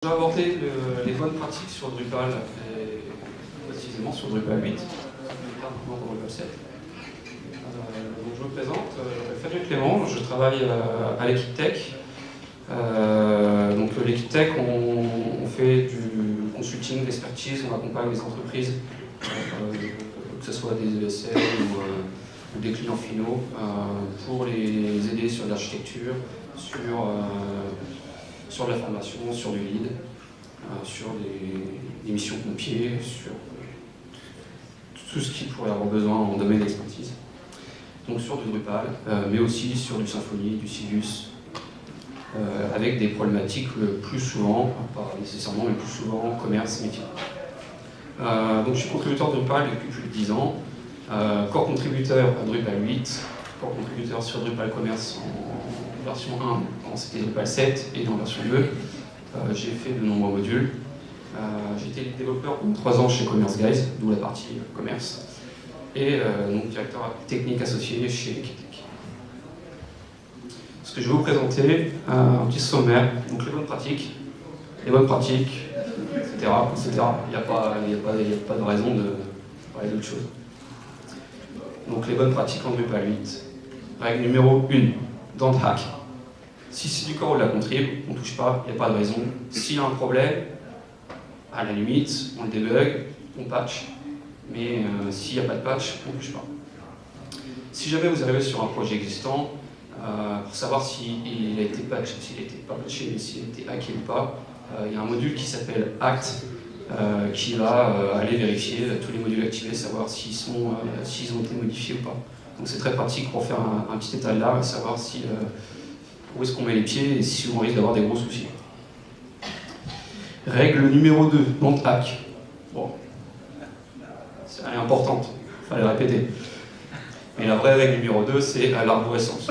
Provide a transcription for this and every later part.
Je vais aborder les bonnes pratiques sur Drupal, et précisément sur Drupal 8, maintenant dans Drupal 7. Donc je me présente, je m'appelle Fabien Clément, je travaille à l'équipe Tech. Donc l'équipe Tech, on fait du consulting, d'expertise, on accompagne les entreprises, que ce soit des ESL ou des clients finaux, pour les aider sur l'architecture, sur de la formation, sur du lead, sur des missions pompiers, sur tout ce qui pourrait avoir besoin en domaine d'expertise. Donc sur du Drupal, mais aussi sur du Symfony, du Silus, avec des problématiques le plus souvent, pas nécessairement, mais le plus souvent, commerce, métier. Donc je suis contributeur Drupal depuis plus de 10 ans, core contributeur à Drupal 8, core contributeur sur Drupal Commerce en version 1, quand c'était Drupal 7, et dans version 2, j'ai fait de nombreux modules. J'ai été développeur pendant 3 ans chez Commerce Guys, d'où la partie commerce, et donc directeur technique associé chez l'équipe Tech. Ce que je vais vous présenter, un petit sommaire, donc les bonnes pratiques, etc. Il n'y a pas de raison de parler d'autre chose. Donc les bonnes pratiques en Drupal 8. Règle numéro 1, don't hack. Si c'est du core ou de la contrib, on ne touche pas, il n'y a pas de raison. S'il y a un problème, à la limite, on le débug, on patch. Mais s'il n'y a pas de patch, on ne touche pas. Si jamais vous arrivez sur un projet existant, pour savoir s'il a été patché, s'il a été pas patché, s'il a été hacké ou pas, il y a un module qui s'appelle Act, qui va aller vérifier tous les modules activés, savoir s'ils ont été modifiés ou pas. Donc c'est très pratique pour faire un petit état de l'art et savoir où est-ce qu'on met les pieds et si on risque d'avoir des gros soucis. Règle numéro 2, don't hack. Bon, c'est importante, il fallait répéter. Mais la vraie règle numéro 2, c'est l'arborescence.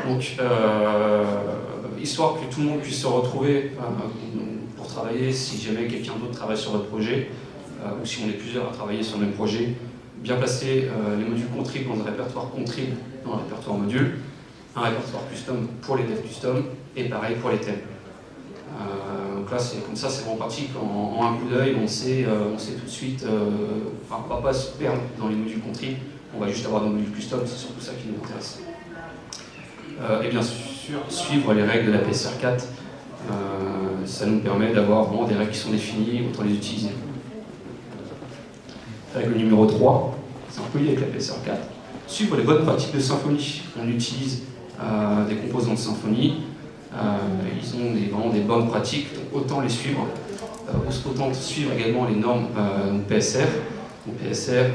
Donc, histoire que tout le monde puisse se retrouver pour travailler, si jamais quelqu'un d'autre travaille sur votre projet, ou si on est plusieurs à travailler sur le même projet, bien placer les modules contrib dans un répertoire contrib dans le répertoire module, un répertoire custom pour les devs custom, et pareil pour les thèmes. Donc là, comme ça, c'est vraiment pratique. En un coup d'œil, on sait tout de suite. On ne va pas se perdre dans les modules contrib, on va juste avoir des modules custom, c'est surtout ça qui nous intéresse. Et bien sûr, suivre les règles de la PSR 4, ça nous permet d'avoir vraiment des règles qui sont définies, autant les utiliser. Règle numéro 3, c'est un peu lié avec la PSR 4. Suivre les bonnes pratiques de Symfony. On utilise des composants de Symfony. Ils ont vraiment des bonnes pratiques, donc autant les suivre. Autant suivre également les normes PSR. Donc PSR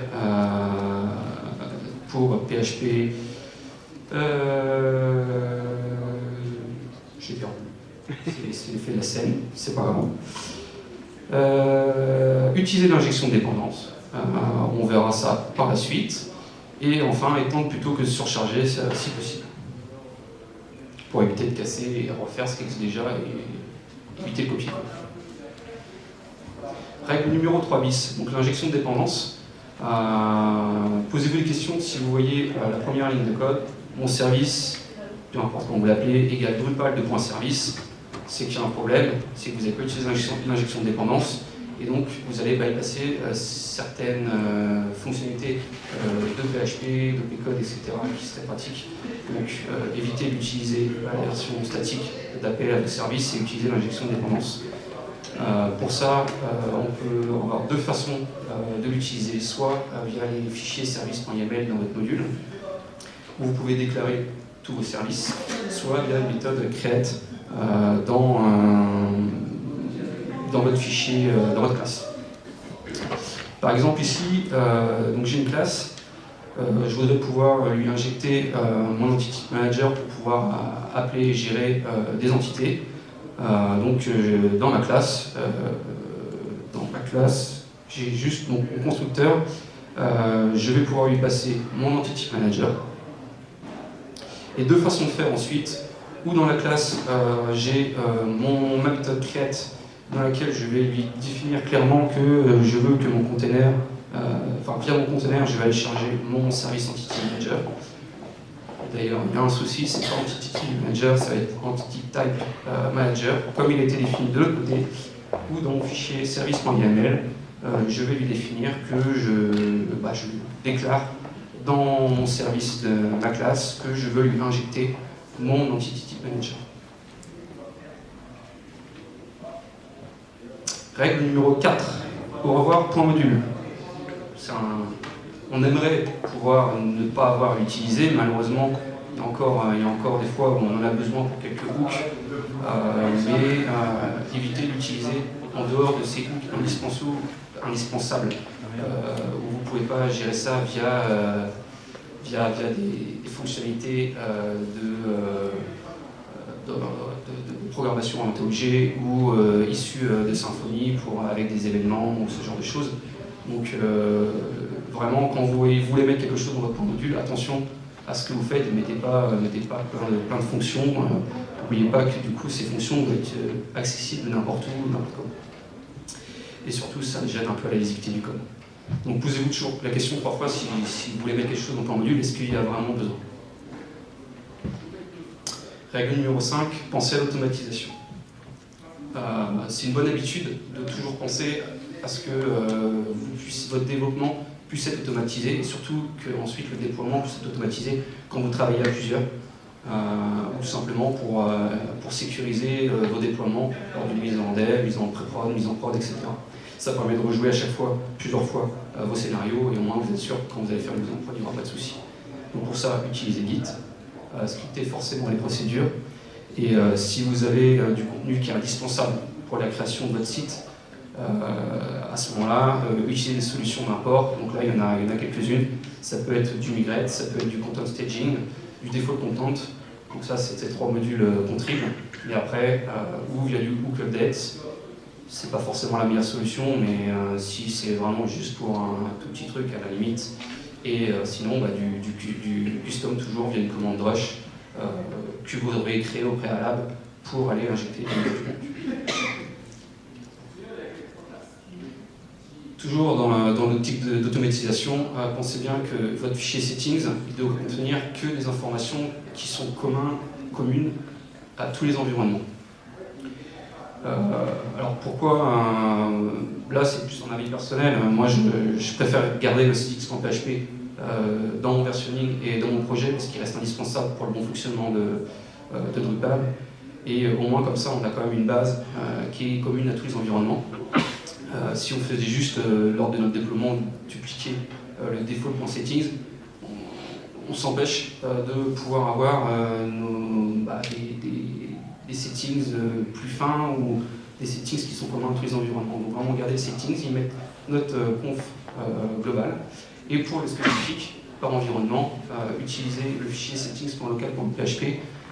pour PHP. J'ai perdu. C'est l'effet de la scène, c'est pas grave. Utiliser l'injection de dépendance. On verra ça par la suite. Et enfin, étendre plutôt que de surcharger si possible. Pour éviter de casser et refaire ce qui existe déjà et éviter le copier-coller. Règle numéro 3 bis, donc l'injection de dépendance. Posez-vous une question si vous voyez la première ligne de code, mon service, peu importe comment vous l'appelez, égale Drupal de .service, c'est qu'il y a un problème, c'est que vous n'avez pas utilisé l'injection de dépendance, et donc vous allez bypasser certaines fonctionnalités de PHP, de Pcode, etc., qui seraient pratiques. Donc évitez d'utiliser la version statique d'appel à vos services et utiliser l'injection de dépendance. Pour ça, on peut avoir deux façons de l'utiliser, soit via les fichiers service.yaml dans votre module, où vous pouvez déclarer tous vos services, soit via une méthode create dans votre fichier, dans votre classe. Par exemple ici, donc j'ai une classe, je voudrais pouvoir lui injecter mon entity manager pour pouvoir appeler et gérer des entités. Donc dans ma classe, j'ai juste mon constructeur, je vais pouvoir lui passer mon entity manager. Et deux façons de faire ensuite, ou dans la classe, j'ai ma méthode create dans laquelle je vais lui définir clairement que je veux que mon container, via mon container, je vais aller charger mon service entity manager. D'ailleurs, il y a un souci, c'est pas Entity Manager, ça va être Entity Type Manager, comme il a été défini de l'autre côté, ou dans mon fichier service.yml, je vais lui définir que je déclare dans mon service de ma classe que je veux lui injecter mon Entity Type Manager. Règle numéro 4. Au revoir, point module. On aimerait pouvoir ne pas avoir à l'utiliser, malheureusement, il y a encore des fois où on en a besoin pour quelques hooks, mais éviter de l'utiliser en dehors de ces hooks indispensables, où vous ne pouvez pas gérer ça via des fonctionnalités de programmation orientée objet ou issues de Symfony avec des événements ou ce genre de choses. Donc vraiment, quand vous voulez mettre quelque chose dans votre module, attention à ce que vous faites, mettez pas plein de fonctions. N'oubliez pas que du coup ces fonctions vont être accessibles n'importe où, n'importe comment. Et surtout, ça gêne un peu à la lisibilité du code. Donc posez-vous toujours la question 3 fois si vous voulez mettre quelque chose dans ton module, est-ce qu'il y a vraiment besoin? Règle numéro 5, pensez à l'automatisation. C'est une bonne habitude de toujours penser à ce que votre développement puisse être automatisé et surtout qu'ensuite le déploiement puisse être automatisé quand vous travaillez à plusieurs ou tout simplement pour sécuriser vos déploiements lors d'une mise en dev, mise en pré-prod, mise en prod, etc. Ça permet de rejouer à chaque fois, plusieurs fois, vos scénarios et au moins vous êtes sûr que quand vous allez faire une mise en prod, il n'y aura pas de souci. Donc pour ça, utilisez Git, scriptez forcément les procédures et si vous avez du contenu qui est indispensable pour la création de votre site, à ce moment-là, utiliser des solutions d'import. Donc là, il y en a quelques-unes. Ça peut être du migrate, ça peut être du content staging, du default content. Donc ça, c'est ces 3 modules contrib. Et après, ou via du hook update. C'est pas forcément la meilleure solution, mais si c'est vraiment juste pour un tout petit truc à la limite. Et sinon, du custom toujours via une commande rush que vous aurez créé au préalable pour aller injecter du contenu. Toujours dans l'optique d'automatisation, pensez bien que votre fichier settings il doit contenir que des informations qui sont communes à tous les environnements. Alors pourquoi là c'est plus un avis personnel, moi je préfère garder le settings.php dans mon versionning et dans mon projet parce qu'il reste indispensable pour le bon fonctionnement de Drupal et au moins comme ça on a quand même une base qui est commune à tous les environnements. Si on faisait juste, lors de notre déploiement, dupliquer le default.settings, on s'empêche de pouvoir avoir des settings plus fins ou des settings qui sont communs à tous les environnements. Donc vraiment garder les settings, y mettre notre conf global. Et pour le spécifique, par environnement, utiliser le fichier settings.local.php.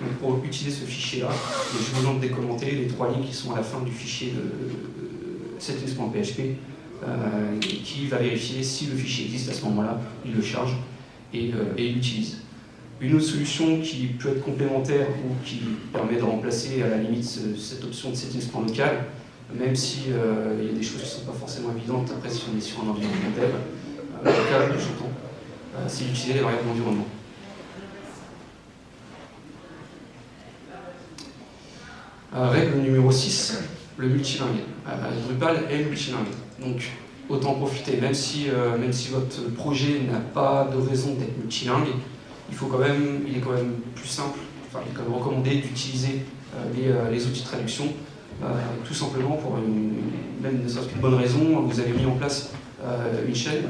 Donc pour utiliser ce fichier-là, j'ai besoin de décommenter les 3 lignes qui sont à la fin du fichier settings.php qui va vérifier si le fichier existe à ce moment-là, il le charge et il l'utilise. Une autre solution qui peut être complémentaire ou qui permet de remplacer à la limite cette option de settings.local, même si il y a des choses qui ne sont pas forcément évidentes après si on est sur un environnement dev, local, j'entends, c'est d'utiliser les variables d'environnement. Règle numéro 6, le multilingue. Drupal est multilingue, donc autant profiter, même si votre projet n'a pas de raison d'être multilingue, il est quand même plus simple, enfin il est quand même recommandé d'utiliser les outils de traduction, tout simplement pour même ne serait-ce qu'une bonne raison, vous avez mis en place une chaîne,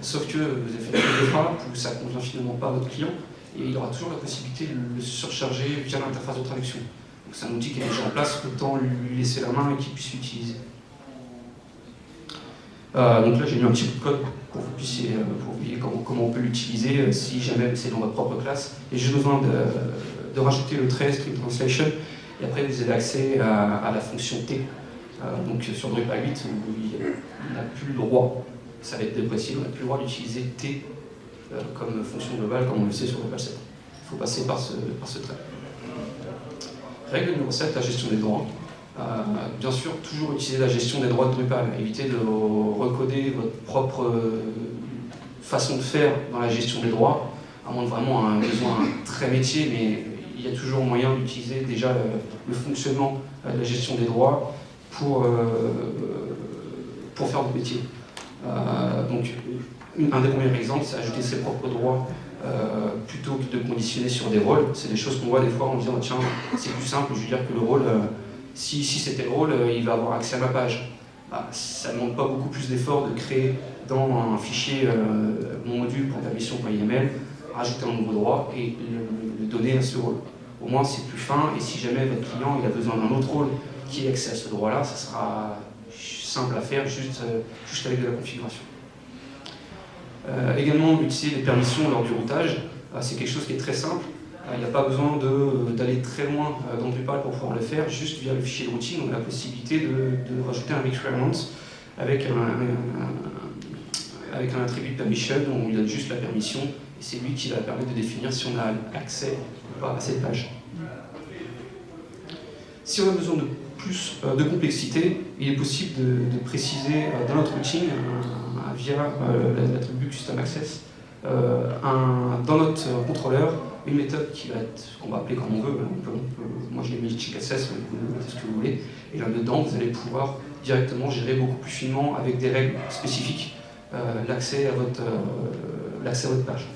sauf que vous avez fait des frappes où ça ne convient finalement pas à votre client, et il aura toujours la possibilité de le surcharger via l'interface de traduction. Donc c'est un outil qui est déjà en place, autant lui laisser la main et qu'il puisse l'utiliser. Donc là j'ai mis un petit bout de code pour que vous puissiez pour vous voyez comment on peut l'utiliser si jamais c'est dans votre propre classe. Et j'ai besoin de rajouter le trait String Translation et après vous avez accès à la fonction T. Donc sur Drupal 8, on n'a plus le droit, ça va être déprécié, on n'a plus le droit d'utiliser T comme fonction globale comme on le sait sur Drupal 7. Il faut passer par ce trait. Règle numéro 7, la gestion des droits. Bien sûr, toujours utiliser la gestion des droits de Drupal. Évitez de recoder votre propre façon de faire dans la gestion des droits. à moins de vraiment un besoin très métier, mais il y a toujours moyen d'utiliser déjà le fonctionnement de la gestion des droits pour faire du métier. Donc, un des premiers exemples, c'est ajouter ses propres droits plutôt que de conditionner sur des rôles. C'est des choses qu'on voit des fois en disant tiens, c'est plus simple, je veux dire que le rôle, si c'était le rôle, il va avoir accès à ma page. Bah, ça ne demande pas beaucoup plus d'efforts de créer dans un fichier mon module.permission.yml, rajouter un nouveau droit et le donner à ce rôle. Au moins c'est plus fin, et si jamais votre client il a besoin d'un autre rôle qui ait accès à ce droit-là, ça sera simple à faire juste avec de la configuration. Également, utiliser les permissions lors du routage, c'est quelque chose qui est très simple. Il n'y a pas besoin d'aller très loin dans Drupal pour pouvoir le faire, juste via le fichier de routing, on a la possibilité de rajouter un requirement avec un attribut permission où il donne juste la permission, et c'est lui qui va permettre de définir si on a accès ou pas à cette page. Si on a besoin de plus de complexité, il est possible de préciser dans notre routing via l'attribut custom access dans notre contrôleur une méthode qu'on va appeler comme on veut. Moi je l'ai mis check access, vous mettez ce que vous voulez, et là-dedans vous allez pouvoir directement gérer beaucoup plus finement avec des règles spécifiques l'accès à votre page.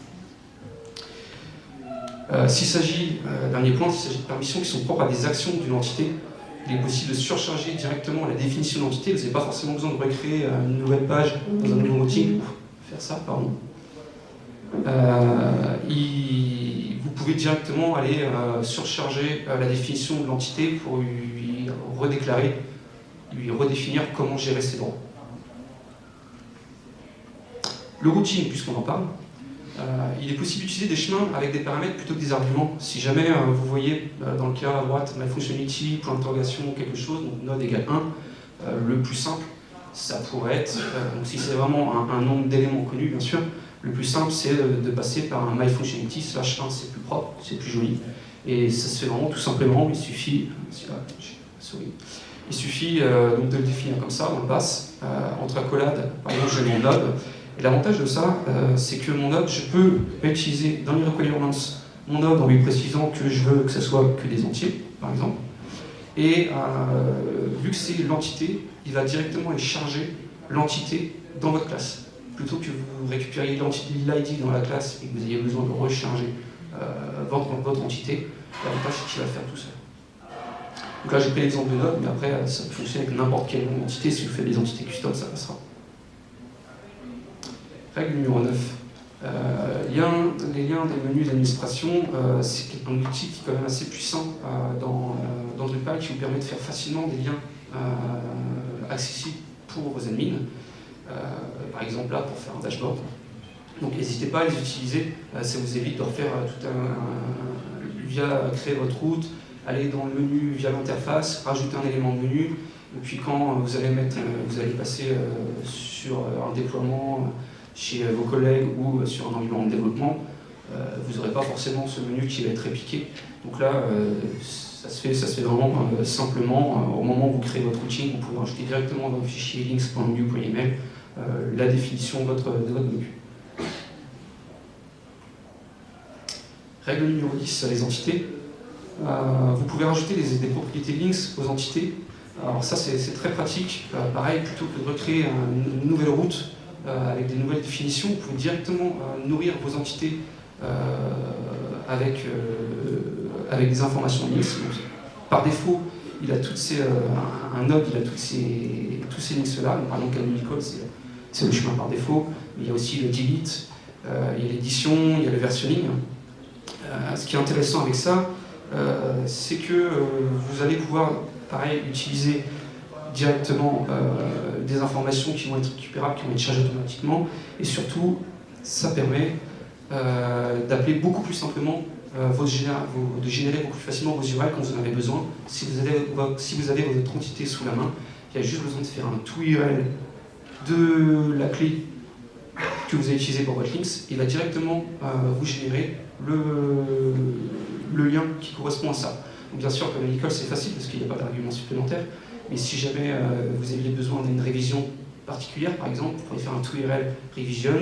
S'il s'agit, dernier point, s'il s'agit de permissions qui sont propres à des actions d'une entité, il est possible de surcharger directement la définition d'entité. Vous n'avez pas forcément besoin de recréer une nouvelle page dans un nouveau routing pour faire ça, pardon. Vous pouvez directement aller surcharger la définition de l'entité pour lui redéclarer, lui redéfinir comment gérer ses droits. Le routing, puisqu'on en parle, il est possible d'utiliser des chemins avec des paramètres plutôt que des arguments. Si jamais vous voyez dans le cas à droite myfunctionality, point d'interrogation, quelque chose, donc node égale 1, le plus simple, ça pourrait être, donc si c'est vraiment un nombre d'éléments connus, bien sûr, le plus simple c'est de passer par un myfunctionality /1, c'est plus propre, c'est plus joli. Et ça se fait vraiment tout simplement, il suffit, donc de le définir comme ça, on le passe, entre accolades, par exemple j'ai mon node. Et l'avantage de ça, c'est que mon node, je peux utiliser dans les requirements mon node en lui précisant que je veux que ce soit que des entiers, par exemple. Et vu que c'est l'entité, il va directement aller charger l'entité dans votre classe. Plutôt que vous récupériez l'ID dans la classe et que vous ayez besoin de recharger votre entité, l'avantage c'est qu'il va le faire tout seul. Donc là j'ai pris l'exemple de node, mais après ça peut fonctionner avec n'importe quelle entité. Si vous faites des entités custom, ça passera. Règle numéro 9. Les liens des menus d'administration, c'est un outil qui est quand même assez puissant dans Drupal, qui vous permet de faire facilement des liens accessibles pour vos admins. Par exemple là, pour faire un dashboard. Donc n'hésitez pas à les utiliser, ça vous évite de refaire via créer votre route, aller dans le menu via l'interface, rajouter un élément de menu, et puis quand vous allez passer sur un déploiement chez vos collègues ou sur un environnement de développement, vous n'aurez pas forcément ce menu qui va être répliqué. Donc là, ça se fait vraiment simplement. Au moment où vous créez votre routing, vous pouvez rajouter directement dans le fichier links.view.yml la définition de votre menu. Règle numéro 10, les entités. Vous pouvez rajouter des propriétés links aux entités. Alors ça, c'est très pratique. Pareil, plutôt que de recréer une nouvelle route, avec des nouvelles définitions, vous pouvez directement nourrir vos entités avec des informations links. Donc, par défaut, il a un node, il a tous ces links-là. Par exemple, canonical, c'est le chemin par défaut. Mais il y a aussi le delete, il y a l'édition, il y a le versionning. Ce qui est intéressant avec ça, c'est que vous allez pouvoir, pareil, utiliser directement des informations qui vont être récupérables, qui vont être chargées automatiquement, et surtout, ça permet d'appeler beaucoup plus simplement, de générer beaucoup plus facilement vos URL quand vous en avez besoin. Si vous avez votre entité sous la main, il y a juste besoin de faire un toURL de la clé que vous avez utilisée pour votre links, et il va directement vous générer le lien qui correspond à ça. Donc bien sûr, comme Nicole, c'est facile parce qu'il n'y a pas d'argument supplémentaire. Mais si jamais vous aviez besoin d'une révision particulière, par exemple, vous pourriez faire un toURL revisions,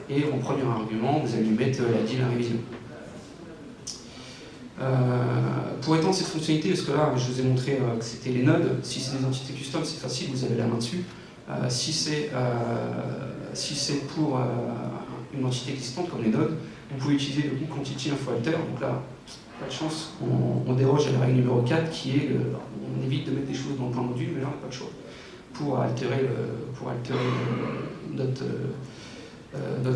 et en premier argument, vous allez lui mettre la DIL à révision. Pour étendre cette fonctionnalité, parce que là, je vous ai montré que c'était les nodes, si c'est des entités custom, c'est facile, vous avez la main dessus. Si c'est pour une entité existante, comme les nodes, vous pouvez utiliser le hook entity info alter. Donc là, pas de chance, on déroge à la règle numéro 4, qui est, on évite de mettre des choses dans le plan module, mais là, on n'a pas de choix. Pour altérer notre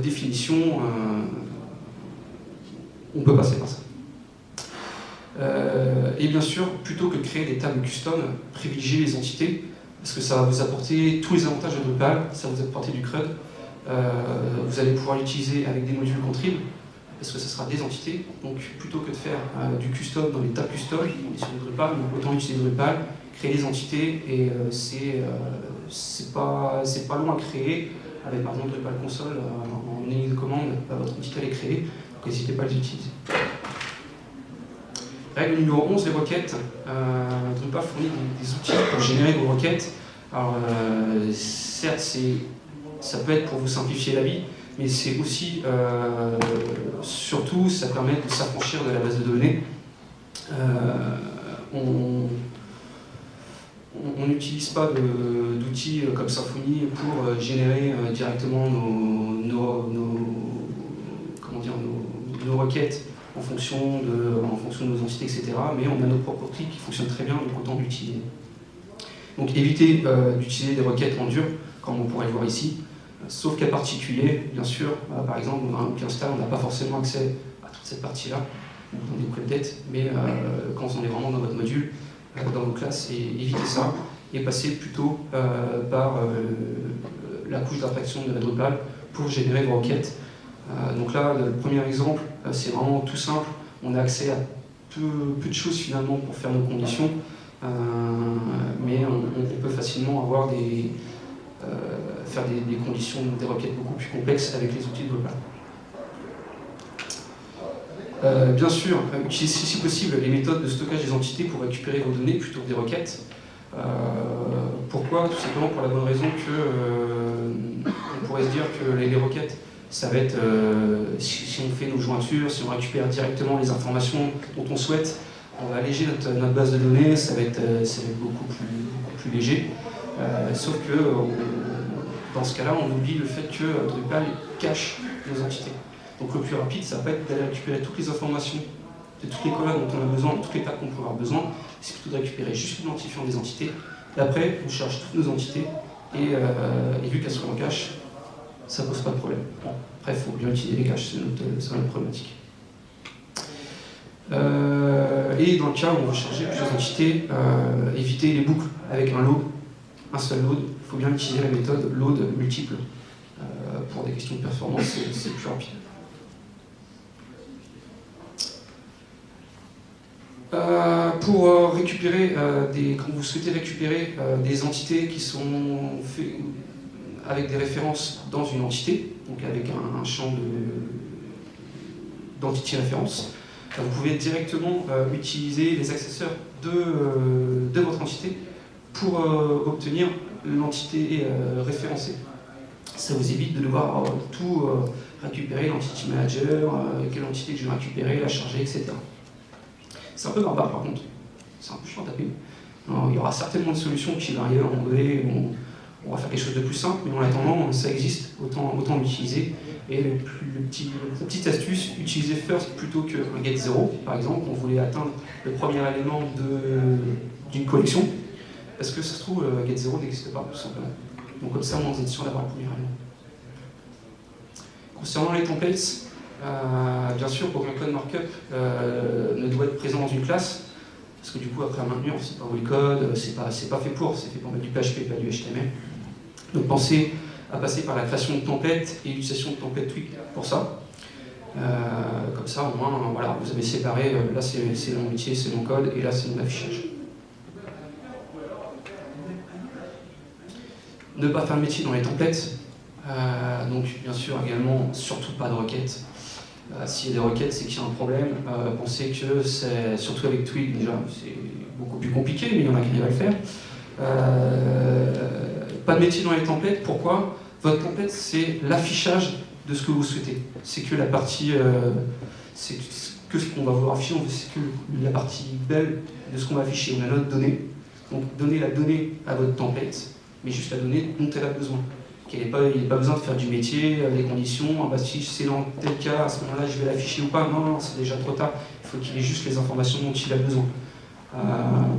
définition, on peut passer par ça. Et bien sûr, plutôt que de créer des tables custom, privilégiez les entités, parce que ça va vous apporter tous les avantages de Drupal, ça va vous apporter du CRUD, vous allez pouvoir l'utiliser avec des modules contrib, parce que ce sera des entités, donc plutôt que de faire du custom dans les tables custom, on est sur le Drupal, donc autant utiliser Drupal, créer des entités, et c'est pas long à créer, avec par exemple Drupal console, en ligne de commande, votre entité elle est créée, donc n'hésitez pas à les utiliser. Règle numéro 11, les requêtes. Drupal fournit des outils pour générer vos requêtes. Alors, certes, ça peut être pour vous simplifier la vie, mais c'est aussi, surtout, ça permet de s'affranchir de la base de données. On n'utilise pas d'outils comme Symfony pour générer directement nos requêtes en fonction de nos entités, etc. Mais on a nos propres outils qui fonctionnent très bien, donc autant l'utiliser. Donc évitez d'utiliser des requêtes en dur, comme on pourrait le voir ici, sauf cas particulier, bien sûr. Par exemple, dans un hook install, on n'a pas forcément accès à toute cette partie-là, dans des hooks mais quand on est vraiment dans votre module, dans vos classes, évitez ça, et passez plutôt par la couche d'abstraction de la Drupal pour générer vos requêtes. Donc là, le premier exemple, c'est vraiment tout simple. On a accès à peu de choses finalement pour faire nos conditions, mais on peut facilement avoir faire des conditions, des requêtes beaucoup plus complexes avec les outils de Drupal. Bien sûr, utilisez si possible les méthodes de stockage des entités pour récupérer vos données plutôt que des requêtes. Pourquoi? Tout simplement pour la bonne raison que on pourrait se dire que les requêtes, ça va être, si on fait nos jointures, si on récupère directement les informations dont on souhaite, on va alléger notre base de données, ça va être beaucoup plus léger. Sauf que dans ce cas-là, on oublie le fait que Drupal cache nos entités. Donc le plus rapide, ça va pas être d'aller récupérer toutes les informations de toutes les colonnes dont on a besoin, de toutes les tables qu'on pourrait avoir besoin, c'est plutôt de récupérer juste l'identifiant des entités. Et après, on charge toutes nos entités, et vu qu'elles sont en cache, ça pose pas de problème. Bon, après, il faut bien utiliser les caches, c'est notre problématique. Et dans le cas où on veut charger plusieurs entités, éviter les boucles avec un seul load. Il faut bien utiliser la méthode load multiple. Pour des questions de performance, c'est plus rapide. Pour récupérer quand vous souhaitez récupérer des entités qui sont faites avec des références dans une entité, donc avec un champ d'entity référence, vous pouvez directement utiliser les accesseurs de votre entité pour obtenir l'entité référencée. Ça vous évite de devoir tout récupérer, l'entity manager, quelle entité que je vais récupérer, la charger, etc. C'est un peu barbare par contre, c'est un peu chiant à taper. Alors, il y aura certainement une solution qui va arriver à un moment donné où on va faire quelque chose de plus simple, mais en attendant, ça existe, autant l'utiliser. Et la petite astuce, utilisez first plutôt qu'un get 0, par exemple, on voulait atteindre le premier élément d'une collection, parce que ça se trouve, get 0 n'existe pas, tout simplement. Donc comme ça, on est sûr d'avoir le premier élément. Concernant les templates, bien sûr, pour qu'un code markup ne doit être présent dans une classe, parce que du coup, après à maintenir, on ne sait pas où est le code, c'est pas fait pour, c'est fait pour mettre du PHP, pas du HTML. Donc pensez à passer par la création de templates et l'utilisation de templates tweak pour ça. Comme ça, au moins, voilà, vous avez séparé, là c'est mon métier, c'est mon code, et là c'est mon affichage. Ne pas faire le métier dans les templates. Donc bien sûr également, surtout pas de requêtes. S'il y a des requêtes, c'est qu'il y a un problème. Pensez que c'est, surtout avec Twig, déjà, c'est beaucoup plus compliqué, mais il y en a qui arrivent à le faire. Pas de métier dans les templates, pourquoi? Votre template, c'est l'affichage de ce que vous souhaitez. C'est que la partie, c'est que ce qu'on va vous afficher, c'est que la partie belle de ce qu'on va afficher. On a notre donnée, donc donnez la donnée à votre template, mais juste la donnée dont elle a besoin. Il n'y a pas besoin de faire du métier, les conditions, bah, si c'est dans tel cas, à ce moment-là, je vais l'afficher ou pas. Non, non, c'est déjà trop tard. Il faut qu'il ait juste les informations dont il a besoin.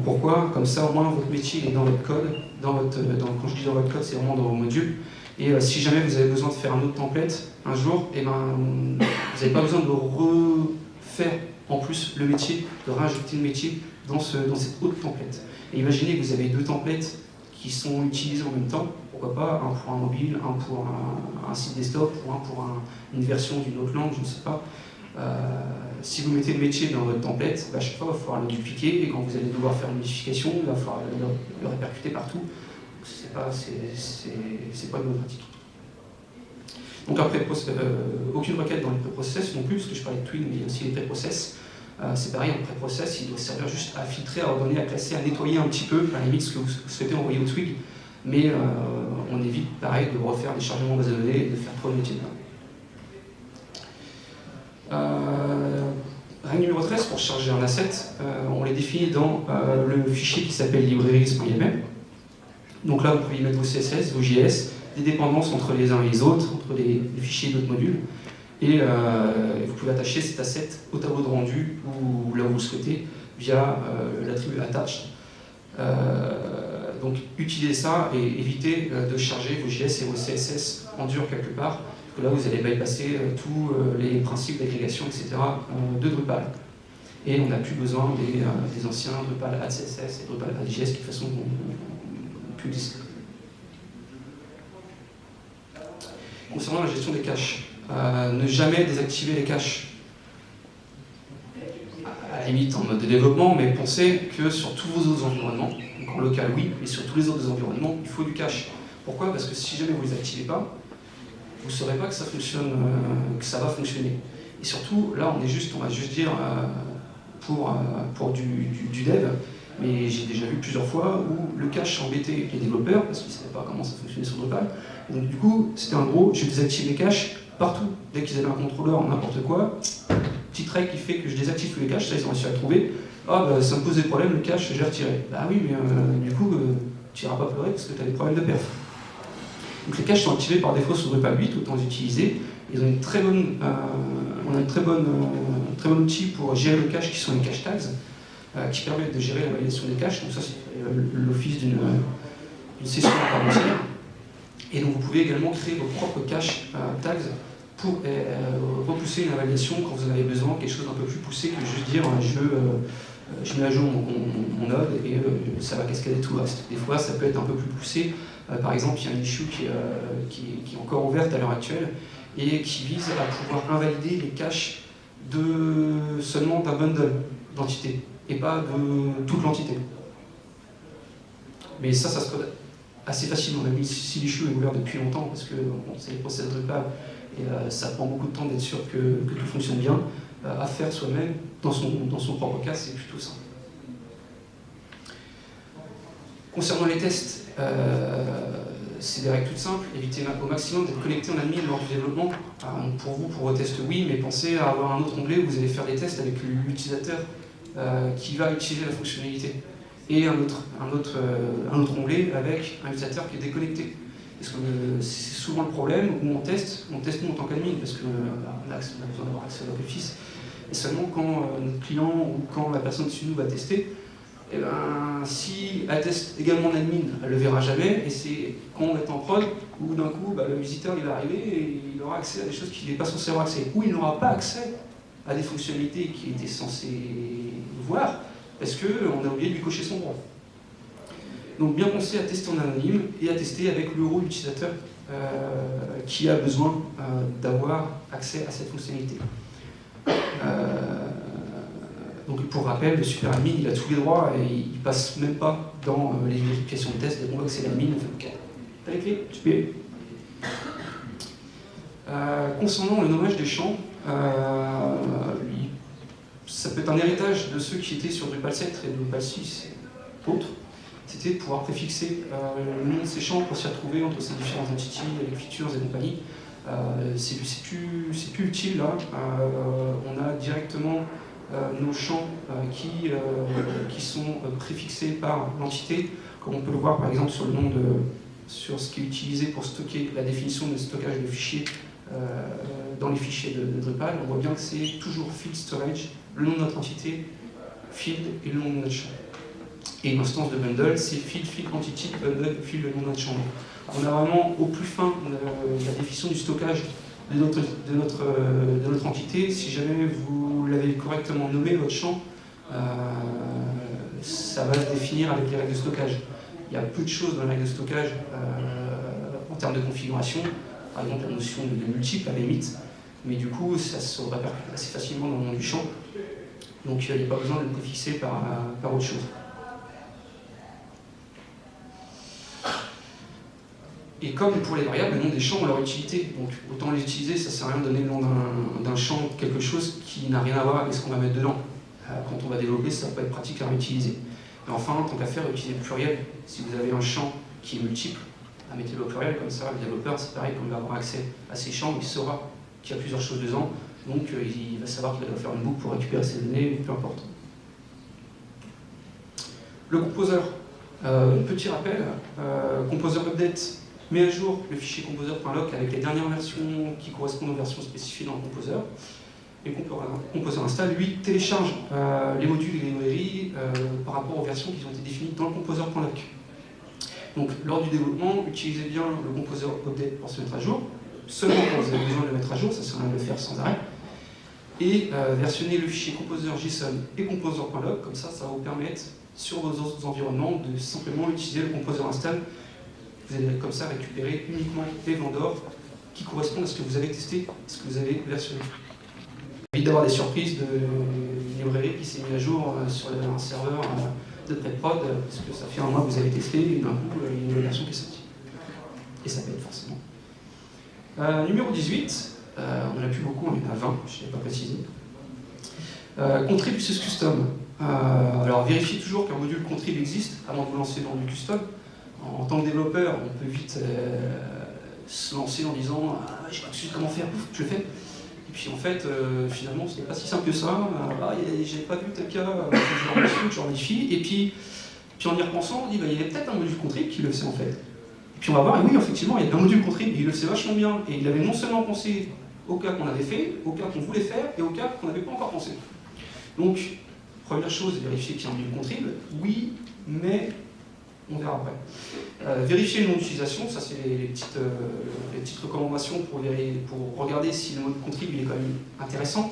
Pourquoi? Comme ça, au moins, votre métier est dans votre code. Quand je dis dans votre code, c'est vraiment dans vos modules. Et si jamais vous avez besoin de faire un autre template un jour, eh ben, vous n'avez pas besoin de refaire en plus le métier, de rajouter le métier dans cette autre template. Et imaginez que vous avez deux templates qui sont utilisés en même temps. Pourquoi pas, un pour un mobile, un pour un site desktop, ou un pour une version d'une autre langue, je ne sais pas. Si vous mettez le métier dans votre template, bah, chaque fois il va falloir le dupliquer, et quand vous allez devoir faire une modification, il va falloir le répercuter partout. C'est pas une bonne pratique. Donc aucune requête dans les pré-process non plus, parce que je parlais de Twig, mais il y a aussi les pré-process. C'est pareil, en pré-process, il doit servir juste à filtrer, à ordonner, à classer, à nettoyer un petit peu, à la limite ce que vous souhaitez envoyer au Twig. Mais on évite, pareil, de refaire des chargements de base de données et de faire trop de métiers Règle numéro 13, pour charger un asset, on les définit dans le fichier qui s'appelle libraries.yml. Donc là, vous pouvez y mettre vos CSS, vos JS, des dépendances entre les uns et les autres, entre les fichiers d'autres modules. Et vous pouvez attacher cet asset au tableau de rendu ou là où vous le souhaitez via l'attribut attached. Donc utilisez ça et évitez de charger vos JS et vos CSS en dur quelque part, parce que là vous allez bypasser tous les principes d'agrégation, etc. De Drupal. Et on n'a plus besoin des anciens Drupal add CSS et Drupal add JS qui de toute façon vont plus exister. Concernant la gestion des caches, ne jamais désactiver les caches. À la limite en mode de développement, mais pensez que sur tous vos autres environnements, donc en local oui, mais sur tous les autres environnements, il faut du cache. Pourquoi? Parce que si jamais vous ne les activez pas, vous ne saurez pas que ça fonctionne, que ça va fonctionner. Et surtout, là on va juste dire pour du dev, mais j'ai déjà vu plusieurs fois où le cache embêtait les développeurs parce qu'ils ne savaient pas comment ça fonctionnait sur Drupal. Et donc du coup, c'était un gros, je désactive les caches partout. Dès qu'ils avaient un contrôleur, n'importe quoi, petit trait qui fait que je désactive tous les caches, ça ils ont réussi à le trouver. Ah bah ça me pose des problèmes, le cache, j'ai retiré. Bah oui, mais du coup, tu n'iras pas pleurer parce que tu as des problèmes de perf. Donc les caches sont activées par défaut sur Drupal 8, autant les utiliser. Ils ont une très bonne, on a un très bon outil pour gérer le cache qui sont les cache tags, qui permettent de gérer la validation des caches. Donc ça c'est l'office d'une session à part entière. Et donc vous pouvez également créer vos propres cache tags pour repousser une validation quand vous en avez besoin, quelque chose d'un peu plus poussé que juste dire je mets à jour mon node et ça va cascader tout le reste. Des fois ça peut être un peu plus poussé. Par exemple, il y a une issue qui est encore ouverte à l'heure actuelle et qui vise à pouvoir invalider les caches seulement d'un bundle d'entités et pas de toute l'entité. Mais ça se code assez facilement, même si l'issue est ouverte depuis longtemps, parce que bon, c'est les process Drupal et ça prend beaucoup de temps d'être sûr que tout fonctionne bien. À faire soi-même, dans son propre cas, c'est plutôt simple. Concernant les tests, c'est des règles toutes simples. Évitez au maximum d'être connecté en admin lors du développement. Pour vos tests, oui, mais pensez à avoir un autre onglet où vous allez faire des tests avec l'utilisateur qui va utiliser la fonctionnalité. Et un autre onglet avec un utilisateur qui est déconnecté. Parce que c'est souvent le problème où on teste nous en tant qu'admin, parce qu'on a besoin d'avoir accès à l'office. Et seulement quand notre client ou quand la personne dessus nous va tester, et ben, si elle teste également en admin, elle ne le verra jamais, et c'est quand on est en prod, où d'un coup, le visiteur il va arriver et il aura accès à des choses qu'il n'est pas censé avoir accès, ou il n'aura pas accès à des fonctionnalités qu'il était censé voir, parce qu'on a oublié de lui cocher son droit. Donc bien penser à tester en anonyme et à tester avec l'euro utilisateur qui a besoin d'avoir accès à cette fonctionnalité. Donc pour rappel, le super admin il a tous les droits et il passe même pas dans les vérifications de test. On voit que c'est l'admin, on fait OK. T'as les clés? Super. Concernant le nommage des champs, ça peut être un héritage de ceux qui étaient sur Drupal 7 et Drupal 6 et autres. C'était de pouvoir préfixer le nom de ces champs pour s'y retrouver entre ces différentes entités, avec features et compagnie. c'est plus utile là. On a directement nos champs qui sont préfixés par l'entité, comme on peut le voir par exemple sur ce qui est utilisé pour stocker la définition de stockage de fichiers dans les fichiers de Drupal. On voit bien que c'est toujours field storage, le nom de notre entité, field et le nom de notre champ. Et une instance de bundle, c'est field entity, bundle, field, le nom de notre champ. On a vraiment au plus fin la définition du stockage de notre entité. Si jamais vous l'avez correctement nommé, votre champ, ça va se définir avec les règles de stockage. Il y a peu de choses dans les règles de stockage en termes de configuration, par exemple la notion de multiple à la limite, mais du coup ça se répercute assez facilement dans le nom du champ, donc il n'y a pas besoin de le préfixer par autre chose. Et comme pour les variables, le nom des champs ont leur utilité, donc autant les utiliser, ça ne sert à rien de donner le nom d'un champ, quelque chose qui n'a rien à voir avec ce qu'on va mettre dedans. Quand on va développer, ça peut être pratique à réutiliser. Et enfin, tant qu'à faire, utilisez le pluriel. Si vous avez un champ qui est multiple, mettez-le au pluriel, comme ça, le développeur, c'est pareil, quand il va avoir accès à ces champs, il saura qu'il y a plusieurs choses dedans, donc il va savoir qu'il va faire une boucle pour récupérer ces données, peu importe. Le composer, petit rappel, composer update met à jour le fichier composer.loc avec les dernières versions qui correspondent aux versions spécifiées dans le composer. Et composer install, lui, télécharge les modules et les librairies par rapport aux versions qui ont été définies dans le composer.loc. Donc, lors du développement, utilisez bien le composer update pour se mettre à jour, seulement quand vous avez besoin de le mettre à jour, ça sert à rien de le faire sans arrêt. Et versionnez le fichier composer.json et composer.log, comme ça, ça va vous permettre, sur vos autres environnements, de simplement utiliser le composer install. Vous allez comme ça récupérer uniquement les vendors qui correspondent à ce que vous avez testé, ce que vous avez versionné. Évite d'avoir des surprises de librairie qui s'est mis à jour sur un serveur de pré-prod, parce que ça fait un mois que vous avez testé, et d'un coup, il y a une nouvelle version qui est sortie. Et ça pète forcément. Numéro 18, on n'en a plus beaucoup, on en a 20, je ne l'ai pas précisé. Contrib uses custom. Alors vérifiez toujours qu'un module contrib existe avant de vous lancer dans du custom. En tant que développeur, on peut vite se lancer en disant « Ah, je sais pas comment faire, je le fais ». Et puis en fait, finalement, ce n'est pas si simple que ça. J'ai pas vu tel cas, je le modifie. Et puis en y repensant, on dit il y a peut-être un module contrib qui le sait en fait. Et puis on va voir, et oui, effectivement, il y a un module contrib, et il le sait vachement bien. Et il avait non seulement pensé au cas qu'on avait fait, au cas qu'on voulait faire, et au cas qu'on n'avait pas encore pensé. Donc, première chose, vérifier qu'il y a un module contrib. Oui, mais on verra après. Vérifier le nom d'utilisation, ça c'est les petites recommandations pour regarder si le mode contrib il est quand même intéressant.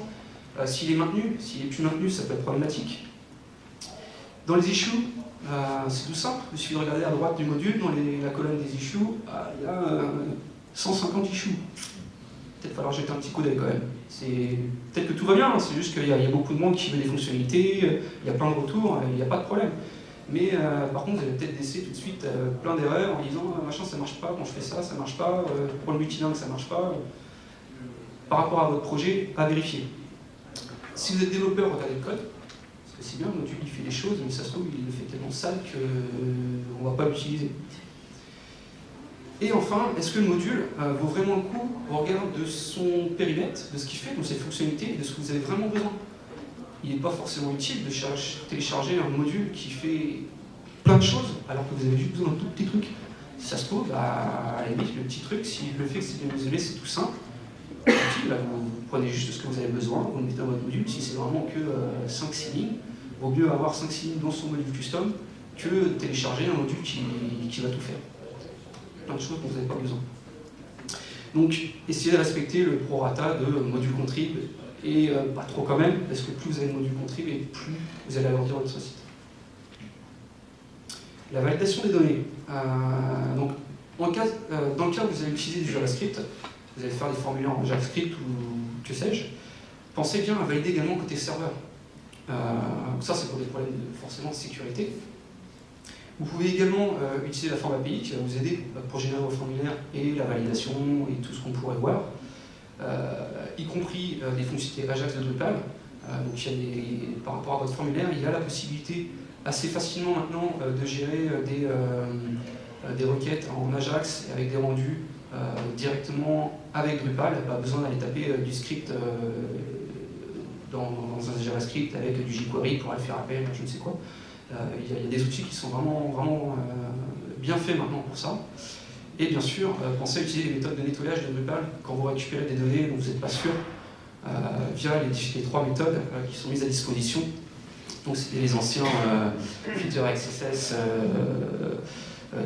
S'il est maintenu, s'il n'est plus maintenu, ça peut être problématique. Dans les issues, c'est tout simple, il suffit de regarder à droite du module, dans la colonne des issues, il y a 150 issues. Peut-être falloir jeter un petit coup d'œil quand même. Peut-être que tout va bien, c'est juste qu'il y a beaucoup de monde qui veut des fonctionnalités, il y a plein de retours, il n'y a pas de problème. Mais par contre, vous allez peut-être laisser tout de suite plein d'erreurs en disant machin ça marche pas, quand je fais ça, ça marche pas, pour le multilingue ça marche pas. Par rapport à votre projet, à vérifier. Si vous êtes développeur, regardez le code, parce que c'est bien, le module il fait des choses, mais ça se trouve il le fait tellement sale qu'on ne va pas l'utiliser. Et enfin, est-ce que le module vaut vraiment le coup au regard de son périmètre, de ce qu'il fait, de ses fonctionnalités et de ce que vous avez vraiment besoin? Il n'est pas forcément utile de télécharger un module qui fait plein de choses alors que vous avez juste besoin d'un tout petit truc. Si ça se trouve, à la limite, le petit truc, s'il le fait que c'est bien isolé, c'est tout simple. Et puis, vous prenez juste ce que vous avez besoin, vous le mettez dans votre module. Si c'est vraiment que 5-6 lignes, il vaut mieux avoir 5-6 lignes dans son module custom que télécharger un module qui va tout faire. Plein de choses dont vous n'avez pas besoin. Donc, essayez de respecter le prorata de module contrib. Et pas trop quand même, parce que plus vous avez de modules contrib et plus vous allez agrandir votre site. La validation des données. Donc, dans le cas où vous allez utiliser du JavaScript, vous allez faire des formulaires en JavaScript ou que sais-je, pensez bien à valider également côté serveur. Ça, c'est pour des problèmes forcément de sécurité. Vous pouvez également utiliser la forme API qui va vous aider pour générer vos formulaires et la validation et tout ce qu'on pourrait voir. Y compris des fonctionnalités Ajax de Drupal. Donc par rapport à votre formulaire, il y a la possibilité assez facilement maintenant de gérer des requêtes en Ajax avec des rendus directement avec Drupal, pas besoin d'aller taper du script dans un JavaScript avec du jQuery pour aller faire appel, je ne sais quoi. Il y a des outils qui sont vraiment bien faits maintenant pour ça. Et bien sûr, pensez à utiliser les méthodes de nettoyage de Drupal quand vous récupérez des données dont vous n'êtes pas sûr, via les 3 méthodes qui sont mises à disposition. Donc c'était les anciens filter XSS,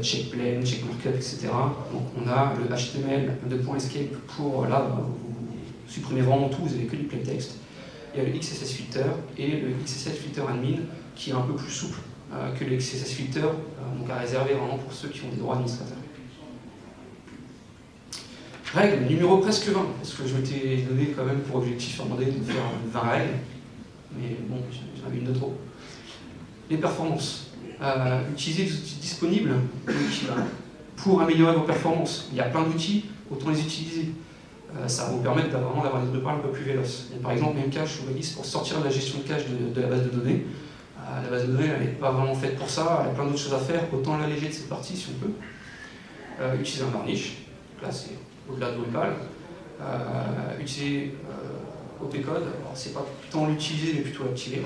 checkplane, checkmarkup, etc. Donc on a le HTML .escape pour là, vous supprimez vraiment tout, vous n'avez que du plaintext. Il y a le XSS filter et le XSS filter admin qui est un peu plus souple que le XSS filter, donc à réserver vraiment pour ceux qui ont des droits administrateurs. Règle numéro presque 20, parce que je m'étais donné quand même pour objectif irlandais de faire 20 règles, mais bon, j'en avais une de trop. Les performances. Utilisez les outils disponibles pour améliorer vos performances. Il y a plein d'outils, autant les utiliser. Ça va vous permettre d'avoir des Drupal un peu plus véloces. Par exemple, Memcache ou Redis pour sortir de la gestion de cache de la base de données. La base de données, elle n'est pas vraiment faite pour ça, elle a plein d'autres choses à faire, autant l'alléger de cette partie si on peut. Utiliser un varnish, là c'est au-delà de Drupal. Utiliser OPCode, alors c'est pas tant l'utiliser mais plutôt l'activer.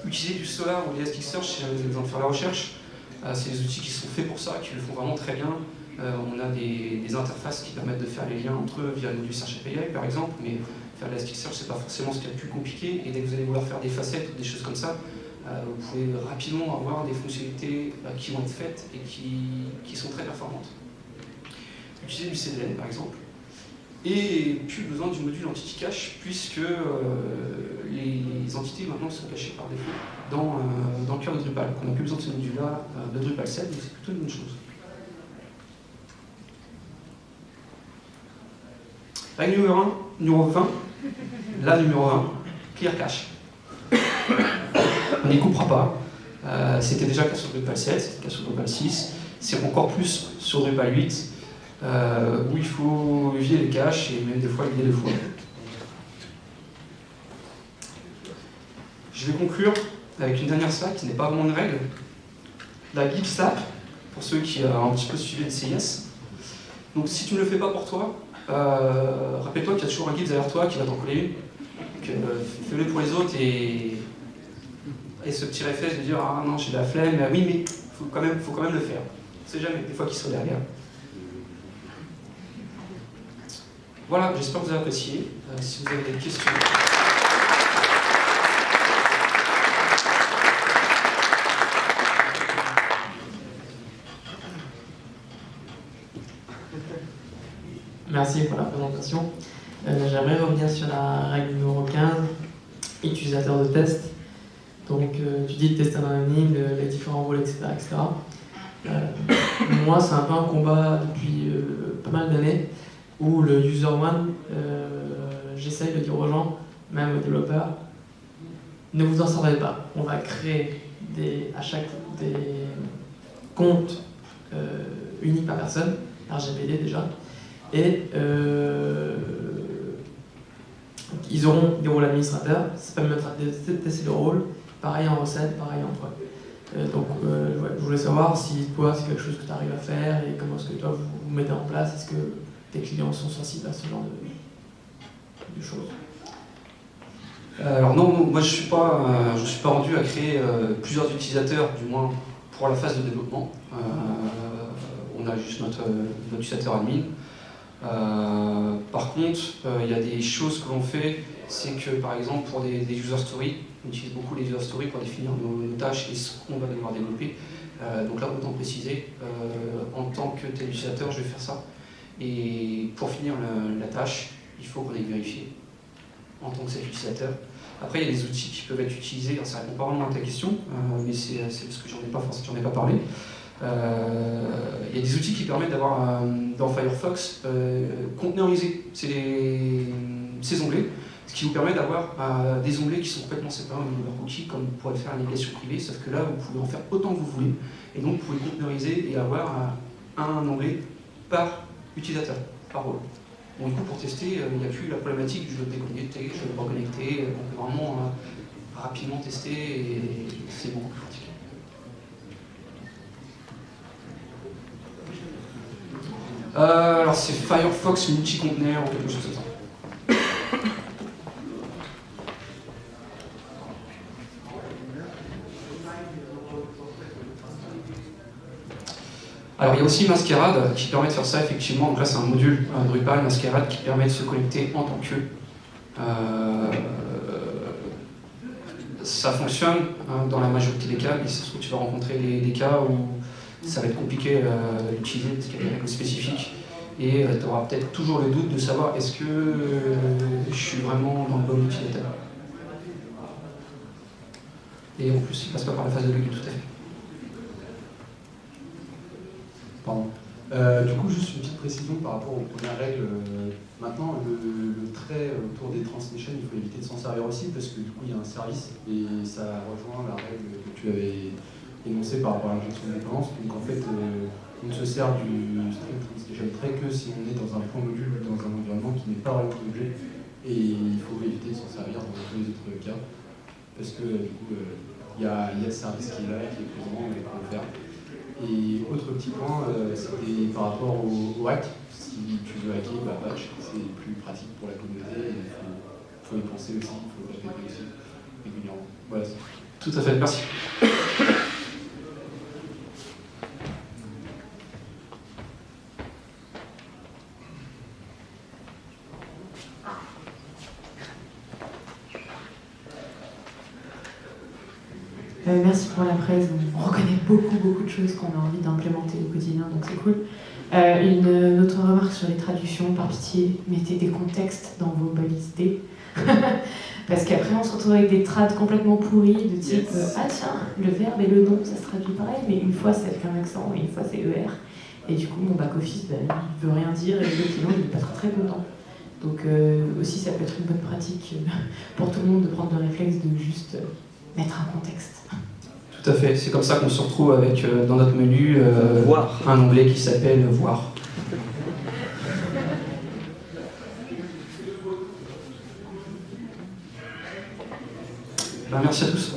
Utiliser du Solar ou Elasticsearch si jamais vous avez besoin de faire la recherche. C'est des outils qui sont faits pour ça, qui le font vraiment très bien. On a des interfaces qui permettent de faire les liens entre eux via le module Search API par exemple, mais faire de l'Elasticsearch c'est pas forcément ce qu'il y a de plus compliqué, et dès que vous allez vouloir faire des facettes ou des choses comme ça, vous pouvez rapidement avoir des fonctionnalités qui vont être faites et qui sont très performantes. Utiliser du CDN par exemple. Et plus besoin du module Entity Cache, puisque les entités maintenant sont cachées par défaut dans le cœur de Drupal. On n'a plus besoin de ce module-là de Drupal 7, donc c'est plutôt une bonne chose. Règle numéro 20, la numéro 1, Clear Cache. On n'y coupera pas. C'était déjà le cas sur Drupal 7, c'était le cas sur Drupal 6, c'est encore plus sur Drupal 8. Où il faut vider les caches et même des fois vider 2 fois. Je vais conclure avec une dernière slide qui n'est pas vraiment une règle. La Git Snap, pour ceux qui ont un petit peu suivi le CIS. Donc si tu ne le fais pas pour toi, rappelle-toi qu'il y a toujours un Git derrière toi qui va t'en coller une. Fais-le pour les autres et ce petit réflexe de dire ah non j'ai de la flemme, oui mais faut quand même le faire. On ne sait jamais, des fois qu'ils sont derrière. Voilà, j'espère que vous avez apprécié. Si vous avez des questions. Merci pour la présentation. J'aimerais revenir sur la règle numéro 15, utilisateur de test. Donc, tu dis de tester anonyme, les différents rôles, etc. Moi, c'est un peu un combat depuis pas mal d'années, où le user one, j'essaye de dire aux gens, même aux développeurs, ne vous en servez pas. On va créer des comptes uniques par personne, RGPD déjà, et ils auront des rôles administrateurs, ça permettra de tester le rôle, pareil en recette, pareil en prod. Donc ouais, je voulais savoir si toi c'est quelque chose que tu arrives à faire et comment est-ce que toi vous mettez en place, est-ce que tes clients sont sensibles à ce genre de choses? Alors non, moi je suis pas rendu à créer plusieurs utilisateurs, du moins pour la phase de développement. On a juste notre utilisateur admin. Par contre, il y a des choses que l'on fait, c'est que par exemple pour des user stories, on utilise beaucoup les user stories pour définir nos tâches et ce qu'on va devoir développer. Donc là, autant préciser, en tant que tel utilisateur, je vais faire ça. Et pour finir la tâche, il faut qu'on aille vérifier en tant que cet utilisateur. Après, il y a des outils qui peuvent être utilisés, alors ça répond pas vraiment à ta question, mais c'est parce que j'en ai pas parlé. Il y a des outils qui permettent d'avoir dans Firefox containeriser ces onglets, ce qui vous permet d'avoir des onglets qui sont complètement séparés au niveau de leur cookie, comme vous pourrez le faire à la navigation privée, sauf que là vous pouvez en faire autant que vous voulez, et donc vous pouvez containeriser et avoir un onglet par utilisateur, par rôle. Bon, du coup, pour tester, il n'y a plus la problématique du je veux me déconnecter, je veux me reconnecter, on peut vraiment rapidement tester et c'est beaucoup plus pratique. Alors c'est Firefox multi-conteneur ou quelque chose comme ça. Alors il y a aussi Masquerade qui permet de faire ça effectivement. Donc là c'est un module Drupal Masquerade qui permet de se connecter en tant que. Ça fonctionne dans la majorité des cas, mais ça se trouve que tu vas rencontrer des cas où ça va être compliqué d'utiliser parce qu'il y a des règles spécifiques et tu auras peut-être toujours le doute de savoir est-ce que je suis vraiment dans le bon utilisateur. Et en plus il passe pas par la phase de login tout à fait. Pardon. Du coup, juste une petite précision par rapport aux premières règles. Maintenant, le trait autour des transmissions, il faut éviter de s'en servir aussi parce que du coup, il y a un service et ça rejoint la règle que tu avais énoncée par rapport à l'injection de dépendance. Donc en fait, on ne se sert du string transmission trait que si on est dans un point module ou dans un environnement qui n'est pas vraiment objet et il faut éviter de s'en servir dans tous les autres cas parce que du coup, il y a le service qui est là, qui est présent et qu'on peut faire. Et autre petit point, c'était par rapport au hack. Si tu veux hacker, Batch, c'est plus pratique pour la communauté. Il faut y penser aussi, il faut le répéter aussi régulièrement. Voilà. Tout à fait, merci. Merci pour la presse. On reconnaît beaucoup de choses qu'on a envie d'implémenter au quotidien, donc c'est cool. Une autre remarque sur les traductions, par pitié, mettez des contextes dans vos balises D. Parce qu'après on se retrouve avec des trades complètement pourris de type ah tiens, le verbe et le nom ça se traduit pareil, mais une fois c'est avec un accent et une fois c'est ER. Et du coup mon back-office il veut rien dire et le client il n'est pas très content. Donc aussi ça peut être une bonne pratique pour tout le monde de prendre le réflexe de juste mettre un contexte. Tout à fait, c'est comme ça qu'on se retrouve avec dans notre menu un onglet qui s'appelle Voir. Ben, merci à tous.